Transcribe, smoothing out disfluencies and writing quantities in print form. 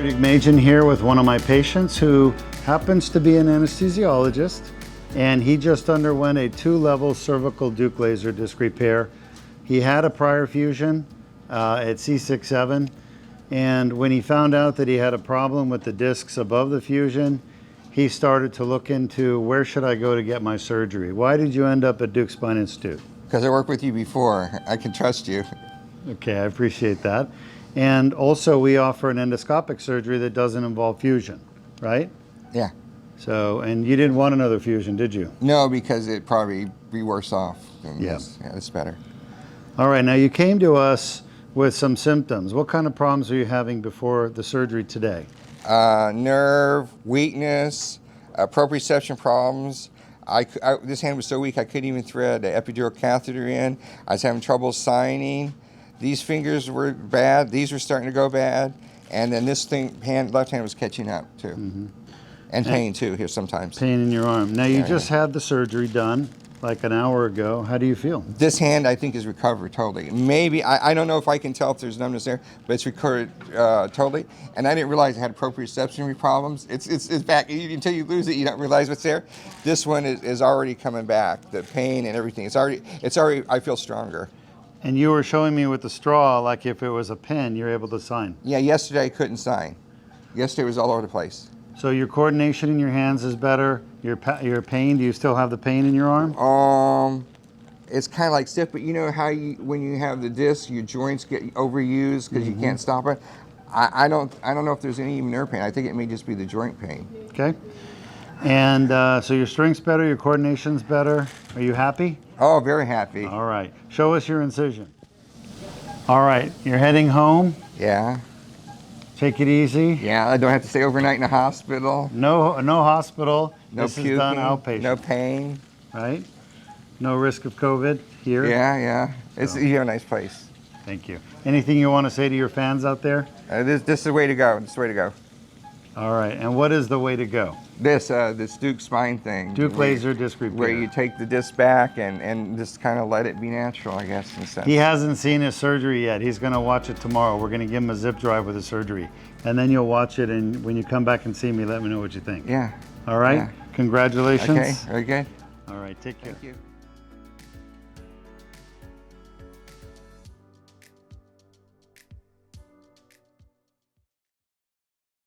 Deuk here with one of my patients who happens to be an anesthesiologist, and he just underwent a 2-level cervical Deuk laser disc repair. He had a prior fusion at C6-7, and when he found out that he had a problem with the discs above the fusion, he started to look into where should I go to get my surgery. Why did you end up at Deuk Spine Institute? Because I worked with you before. I can trust you. Okay, I appreciate that. And also we offer an endoscopic surgery that doesn't involve fusion, right? Yeah. So, and you didn't want another fusion, did you? No, because it'd probably be worse off than Yeah. this. Yeah, it's better. All right, now you came to us with some symptoms. What kind of problems were you having before the surgery today? Nerve, weakness, proprioception problems. This hand was so weak I couldn't even thread the epidural catheter in. I was having trouble signing. These fingers were bad. These were starting to go bad. And then this left hand was catching up too. Mm-hmm. And pain too here sometimes. Pain in your arm. Now you just had the surgery done like an hour ago. How do you feel? This hand I think is recovered totally. Maybe, I don't know if I can tell if there's numbness there, but it's recovered totally. And I didn't realize I had proprioception problems. It's back. Until you lose it, you don't realize what's there. This one is already coming back. The pain and everything. It's already, I feel stronger. And you were showing me with the straw, like if it was a pen, you're able to sign. Yeah, yesterday I couldn't sign. Yesterday it was all over the place. So your coordination in your hands is better. Your pain, do you still have the pain in your arm? It's kind of like stiff, but you know how when you have the disc, your joints get overused because you can't stop it. I don't know if there's any even nerve pain. I think it may just be the joint pain. Okay. And so your strength's better, your coordination's better. Are you happy? Oh, very happy. All right. Show us your incision. All right. You're heading home. Yeah. Take it easy. Yeah, I don't have to stay overnight in a hospital. No hospital. No this puking, is done outpatient. no pain. Right? No risk of COVID here. Yeah. You have a nice place. Thank you. Anything you want to say to your fans out there? This is the way to go. This is the way to go. All right. And what is the way to go? This Deuk spine thing. Deuk laser disc repair. Where you take the disc back and just kind of let it be natural, I guess, in a sense. He hasn't seen his surgery yet. He's going to watch it tomorrow. We're going to give him a zip drive with the surgery. And then you'll watch it, and when you come back and see me, let me know what you think. Yeah. All right? Yeah. Congratulations. Okay, very good. All right, take care. Thank you.